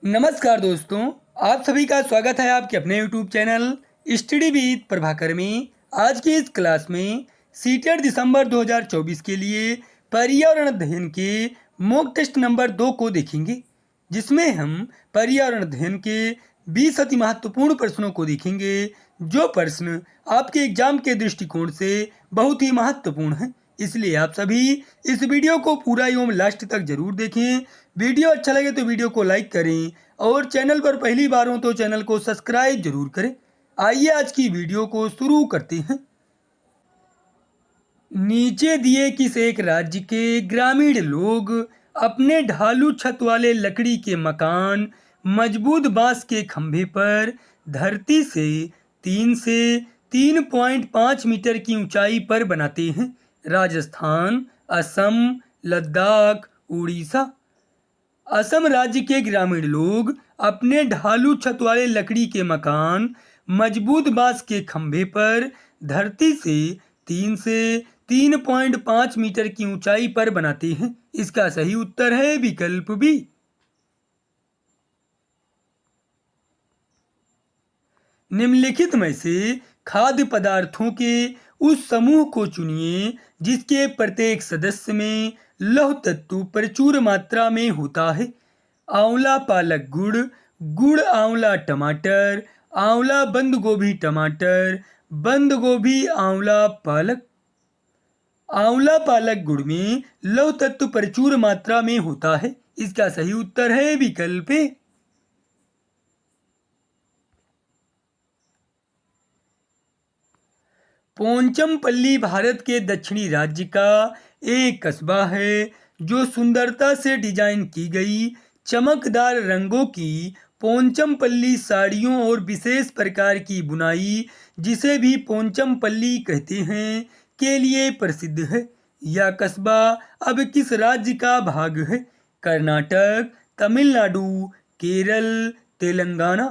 नमस्कार दोस्तों, आप सभी का स्वागत है आपके अपने YouTube channel study with Prabhakar में। आज की इस क्लास में सीटेट दिसंबर 2024 के लिए पर्यावरण अध्ययन के मॉक टेस्ट नंबर 2 को देखेंगे, जिसमें हम पर्यावरण अध्ययन के 20 अति महत्वपूर्ण प्रश्नों को देखेंगे, जो प्रश्न आपके एग्जाम के दृष्टिकोण से बहुत ही महत्वपूर्ण हैं। इसलिए आप सभी इस वीडियो को पूरा एवं लास्ट तक जरूर देखें। वीडियो अच्छा लगे तो वीडियो को लाइक करें और चैनल पर पहली बार हो तो चैनल को सब्सक्राइब जरूर करें। आइए आज की वीडियो को शुरू करते हैं। नीचे दिए किस एक राज्य के ग्रामीण लोग अपने ढालू छत वाले लकड़ी के मकान मजबूत बांस के खंभे पर धरती से 3 से 3.5 मीटर की ऊंचाई पर बनाते हैं? राजस्थान, असम, लद्दाख, उड़ीसा। असम राज्य के ग्रामीण लोग अपने ढालू छत वाले लकड़ी के मकान मजबूत बांस के खंभे पर धरती से 3 से 3.5 मीटर की ऊंचाई पर बनाते हैं। इसका सही उत्तर है विकल्प बी। निम्नलिखित में से खाद्य पदार्थों के उस समूह को चुनिए जिसके प्रत्येक सदस्य में लौह तत्व प्रचुर मात्रा में होता है। आंवला पालक गुड़, गुड़ आंवला टमाटर, आंवला बंद गोभी टमाटर, बंद गोभी आंवला पालक। आंवला पालक गुड़ में लौह तत्व प्रचुर मात्रा में होता है। इसका सही उत्तर है विकल्प ए। पोंचमपल्ली भारत के दक्षिणी राज्य का एक कस्बा है जो सुंदरता से डिजाइन की गई चमकदार रंगों की पोंचमपल्ली साड़ियों और विशेष प्रकार की बुनाई, जिसे भी पोंचमपल्ली कहते हैं, के लिए प्रसिद्ध है। यह कस्बा अब किस राज्य का भाग है? कर्नाटक, तमिलनाडु, केरल, तेलंगाना।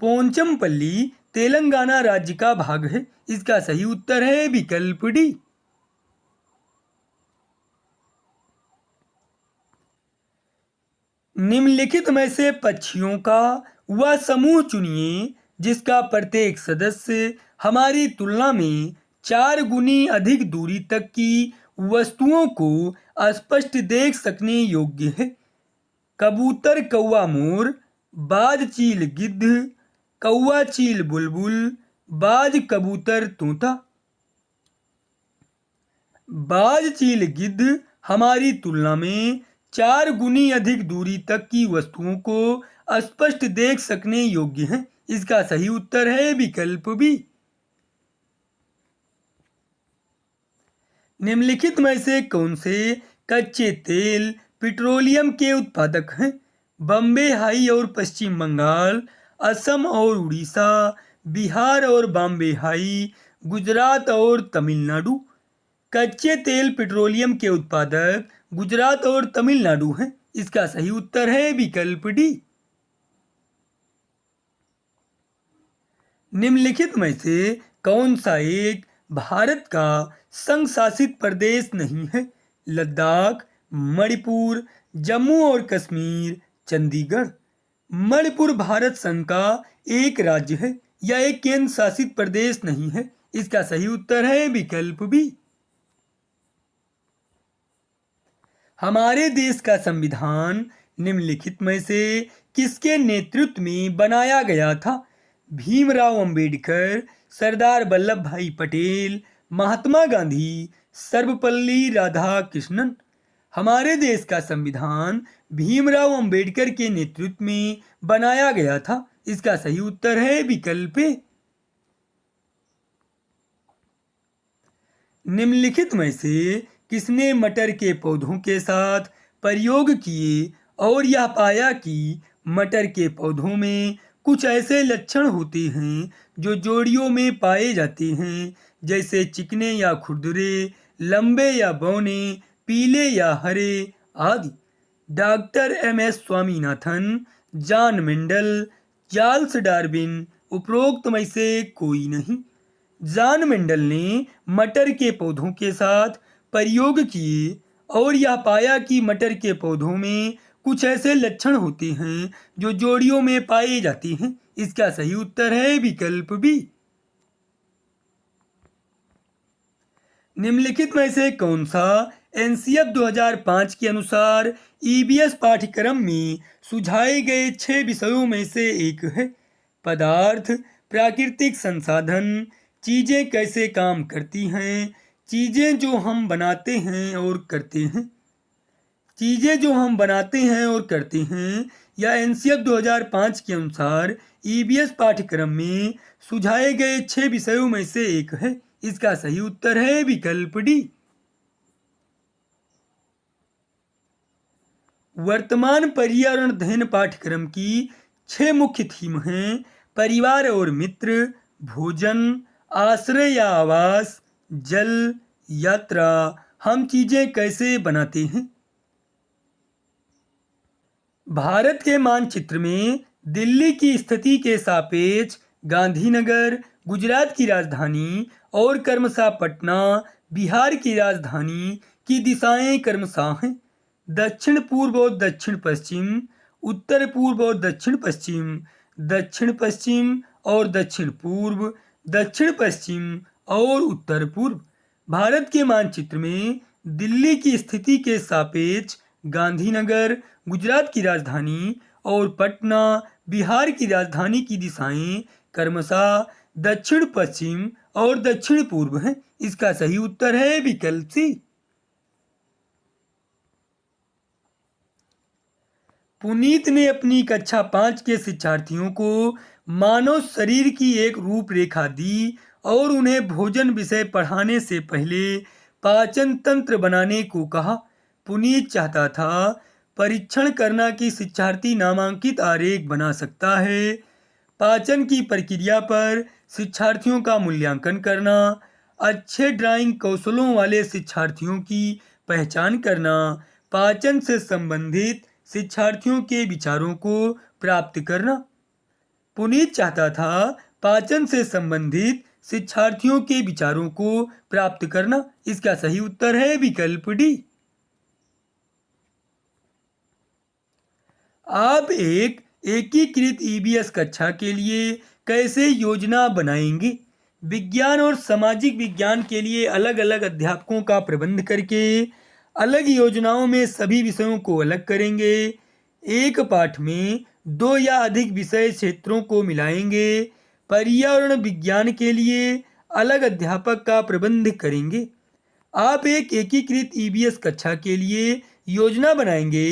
पोंचमपल्ली तेलंगाना राज्य का भाग है। इसका सही उत्तर है विकल्प डी। निम्नलिखित में से पक्षियों का वह समूह चुनिए जिसका प्रत्येक सदस्य हमारी तुलना में 4 गुनी अधिक दूरी तक की वस्तुओं को स्पष्ट देख सकने योग्य है। कबूतर कौवा मोर, बाज चील गिद्ध, कौवा चील बुलबुल, बाज कबूतर तोता। बाज चील गिद्ध हमारी तुलना में 4 गुनी अधिक दूरी तक की वस्तुओं को स्पष्ट देख सकने योग्य है। इसका सही उत्तर है विकल्प बी। निम्नलिखित में से कौन से कच्चे तेल पेट्रोलियम के उत्पादक हैं? बम्बे हाई और पश्चिम बंगाल, असम और उड़ीसा, बिहार और बॉम्बे हाई, गुजरात और तमिलनाडु। कच्चे तेल पेट्रोलियम के उत्पादक गुजरात और तमिलनाडु हैं। इसका सही उत्तर है विकल्प डी। निम्नलिखित में से कौन सा एक भारत का संघ शासित प्रदेश नहीं है? लद्दाख, मणिपुर, जम्मू और कश्मीर, चंडीगढ़। मणिपुर भारत संघ का एक राज्य है। यह एक केंद्र शासित प्रदेश नहीं है। इसका सही उत्तर है विकल्प बी। हमारे देश का संविधान निम्नलिखित में से किसके नेतृत्व में बनाया गया था? भीमराव अंबेडकर, सरदार वल्लभ भाई पटेल, महात्मा गांधी, सर्वपल्ली राधाकृष्णन। हमारे देश का संविधान भीमराव अंबेडकर के नेतृत्व में बनाया गया था। इसका सही उत्तर है विकल्प ए। निम्नलिखित में से किसने मटर के पौधों के साथ प्रयोग किए और यह पाया कि मटर के पौधों में कुछ ऐसे लक्षण होते हैं जो जोड़ियों में पाए जाते हैं, जैसे चिकने या खुरदुरे, लंबे या बौने, पीले या हरे आदि? Doctor M S. Swaminathan, John Mendel, Charles Darwin. उपरोक्त में से कोई नहीं। जॉन मेंडल ने मटर के पौधों के साथ प्रयोग किए और यह पाया कि मटर के पौधों में कुछ ऐसे लक्षण होते हैं जो जोड़ियों में पाए जाते हैं। इसका सही उत्तर है विकल्प बी। निम्नलिखित में से कौन सा एनसीएफ 2005 के अनुसार ईबीएस पाठ्यक्रम में सुझाए गए 6 विषयों में से एक है? पदार्थ, प्राकृतिक संसाधन, चीजें कैसे काम करती हैं, चीजें जो हम बनाते हैं और करते हैं। चीजें जो हम बनाते हैं और करते हैं या एनसीएफ 2005 के अनुसार ईबीएस पाठ्यक्रम में सुझाए गए 6 विषयों में से एक है। इसका सही उत्तर है विकल्प डी। वर्तमान पर्यावरण अध्ययन पाठ्यक्रम की 6 मुख्य थीम हैं: परिवार और मित्र, भोजन, आश्रय या आवास, जल, यात्रा, हम चीजें कैसे बनाते हैं। भारत के मानचित्र में दिल्ली की स्थिति के सापेक्ष गांधीनगर गुजरात की राजधानी और क्रमशः पटना बिहार की राजधानी की दिशाएं क्रमशः हैं: दक्षिण पूर्व और दक्षिण पश्चिम, उत्तर पूर्व और दक्षिण पश्चिम, दक्षिण पश्चिम और दक्षिण पूर्व, दक्षिण पश्चिम और उत्तर पूर्व। भारत के मानचित्र में दिल्ली की स्थिति के सापेक्ष गांधीनगर गुजरात की राजधानी और पटना बिहार की राजधानी की दिशाएं क्रमशः दक्षिण पश्चिम और दक्षिण पूर्व हैं। इसका सही उत्तर है विकल्प सी। पुनीत ने अपनी कक्षा 5 के शिक्षार्थियों को मानव शरीर की एक रूपरेखा दी और उन्हें भोजन विषय पढ़ाने से पहले पाचन तंत्र बनाने को कहा। पुनीत चाहता था परीक्षण करना कि शिक्षार्थी नामांकित आरेख बना सकता है, पाचन की प्रक्रिया पर शिक्षार्थियों का मूल्यांकन करना, अच्छे ड्राइंग कौशलों वाले शिक्षार्थियों की पहचान करना, पाचन से संबंधित शिक्षार्थियों के विचारों को प्राप्त करना। पुनीत चाहता था पाचन से संबंधित शिक्षार्थियों के विचारों को प्राप्त करना। इसका सही उत्तर है विकल्प डी। आप एक एकीकृत ईबीएस कक्षा के लिए कैसे योजना बनाएंगे? विज्ञान और सामाजिक विज्ञान के लिए अलग अलग अध्यापकों का प्रबंध करके अलग योजनाओं में सभी विषयों को अलग करेंगे। एक पाठ में 2 या अधिक विषय क्षेत्रों को मिलाएंगे। पर्यावरण विज्ञान के लिए अलग अध्यापक का प्रबंध करेंगे। आप एक एकीकृत ईबीएस कक्षा के लिए योजना बनाएंगे।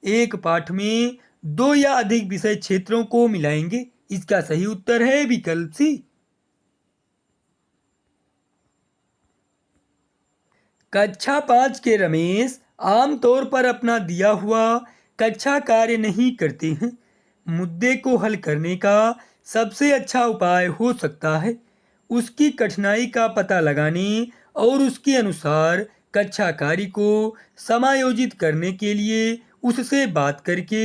एक पाठ में 2 या अधिक विषय क्षेत्रों को मिलाएंगे। इसका सही उत्तर है विकल्प सी। कक्षा 5 के रमेश आमतौर पर अपना दिया हुआ कक्षा कार्य नहीं करते हैं। मुद्दे को हल करने का सबसे अच्छा उपाय हो सकता है उसकी कठिनाई का पता लगाने और उसके अनुसार कक्षा कार्य को समायोजित करने के लिए उससे बात करके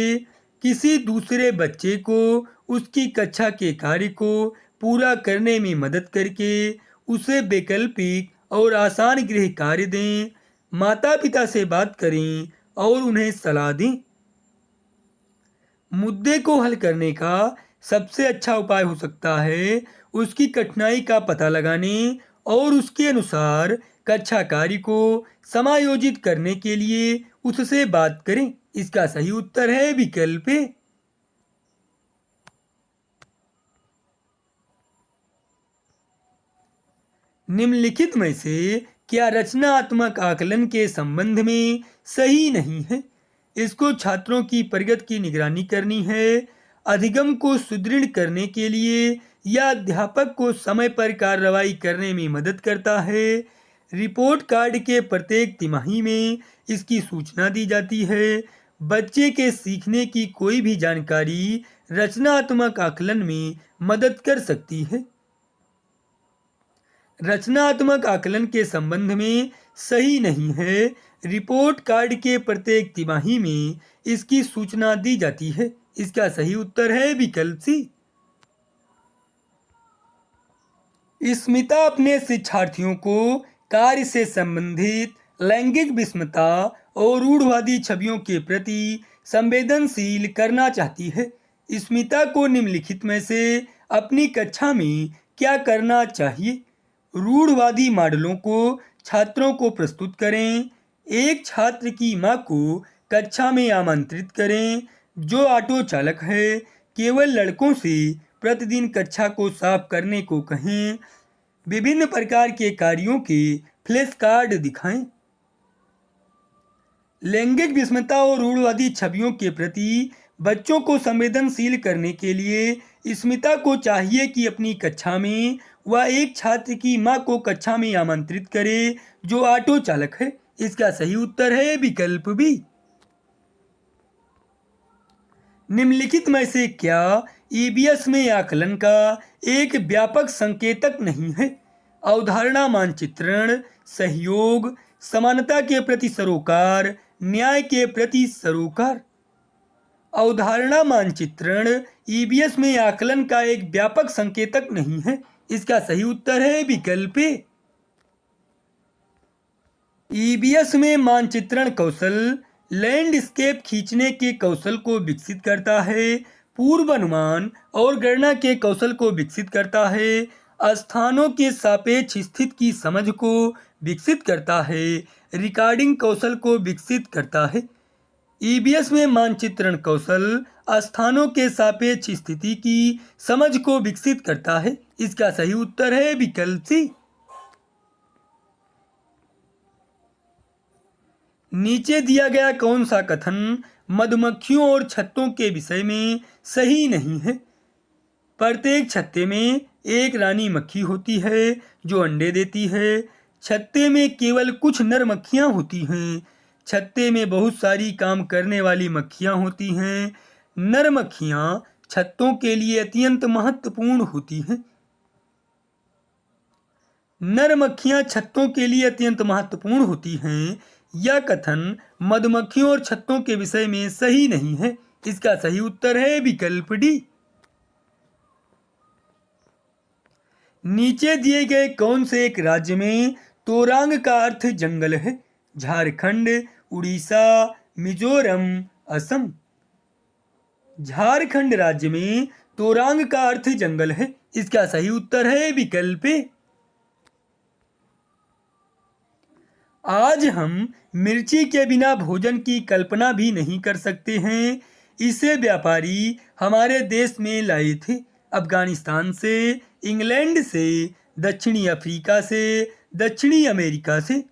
किसी दूसरे बच्चे को उसकी कक्षा के कार्य को पूरा करने में मदद करके उसे वैकल्पिक और आसान गृह कार्य दें। माता पिता से बात करें और उन्हें सलाह दें। मुद्दे को हल करने का सबसे अच्छा उपाय हो सकता है उसकी कठिनाई का पता लगाने और उसके अनुसार कक्षा कार्य को समायोजित करने के लिए उससे बात करें। इसका सही उत्तर है विकल्प ए। निम्नलिखित में से क्या रचनात्मक आकलन के संबंध में सही नहीं है? इसको छात्रों की प्रगति की निगरानी करनी है, अधिगम को सुदृढ़ करने के लिए या अध्यापक को समय पर कार्रवाई करने में मदद करता है। रिपोर्ट कार्ड के प्रत्येक तिमाही में इसकी सूचना दी जाती है। बच्चे के सीखने की कोई भी जानकारी रचनात्मक आकलन में मदद कर सकती है। रचनात्मक आकलन के संबंध में सही नहीं है। रिपोर्ट कार्ड के प्रत्येक तिमाही में इसकी सूचना दी जाती है। इसका सही उत्तर है विकल्प सी। स्मिता अपने शिक्षार्थियों को कार्य से संबंधित लैंगिक विषमता और रूढ़वादी छवियों के प्रति संवेदनशील करना चाहती है। स्मिता को निम्नलिखित में से अपनी कक्षा में क्या करना चाहिए? रूढ़वादी मॉडलों को छात्रों को प्रस्तुत करें। एक छात्र की मां को कक्षा में आमंत्रित करें जो ऑटो चालक है। केवल लड़कों से प्रतिदिन कक्षा को साफ करने को कहें। विभिन्न प्रकार के कार्यों के फ्लैश कार्ड दिखाएं। लैंगिक विषमता और रूढ़वादी छवियों के प्रति बच्चों को संवेदनशील करने के लिए स्मिता को चाहिए कि अपनी कक्षा में वह एक छात्र की मां को कक्षा में आमंत्रित करे जो ऑटो चालक है। इसका सही उत्तर है विकल्प बी। निम्नलिखित में से क्या ईबीएस में आकलन का एक व्यापक संकेतक नहीं है? अवधारणा मानचित्रण, सहयोग, समानता के प्रति सरोकार, न्याय के प्रति सरोकार। अवधारणा मानचित्रण ईबीएस में आकलन का एक व्यापक संकेतक नहीं है। इसका सही उत्तर है विकल्प ए। ईबीएस में मानचित्रण कौशल लैंडस्केप खींचने के कौशल को विकसित करता है, पूर्वानुमान और गणना के कौशल को विकसित करता है, स्थानों के सापेक्ष स्थिति की समझ को विकसित करता है, रिकॉर्डिंग कौशल को विकसित करता है। ईबीएस में मानचित्रण कौशल स्थानों के सापेक्ष स्थिति की समझ को विकसित करता है। इसका सही उत्तर है विकल्प सी। नीचे दिया गया कौन सा कथन मधुमक्खियों और छत्तों के विषय में सही नहीं है? प्रत्येक छत्ते में एक रानी मक्खी होती है जो अंडे देती है। छत्ते में केवल कुछ नर मक्खियां होती हैं। छत्ते में बहुत सारी काम करने वाली मक्खियां होती हैं। नर मक्खियां छत्तों के लिए अत्यंत महत्वपूर्ण होती हैं। नर मक्खियां छत्तों के लिए अत्यंत महत्वपूर्ण होती हैं। यह कथन मधुमक्खियों और छत्तों के विषय में सही नहीं है। इसका सही उत्तर है विकल्प डी। नीचे दिए गए कौन से एक राज्य में तोरांग का अर्थ जंगल है? झारखंड, उड़ीसा, मिजोरम, असम। झारखंड राज्य में तोरांग का अर्थ जंगल है। इसका सही उत्तर है विकल्प ए। आज हम मिर्ची के बिना भोजन की कल्पना भी नहीं कर सकते हैं। इसे व्यापारी हमारे देश में लाए थे अफगानिस्तान से, इंग्लैंड से, दक्षिणी अफ्रीका से, दक्षिणी अमेरिका से।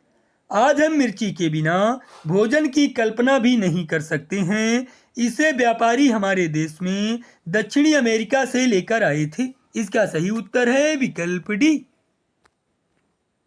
आज हम मिर्ची के बिना भोजन की कल्पना भी नहीं कर सकते हैं। इसे व्यापारी हमारे देश में दक्षिणी अमेरिका से लेकर आए थे। इसका सही उत्तर है विकल्प डी।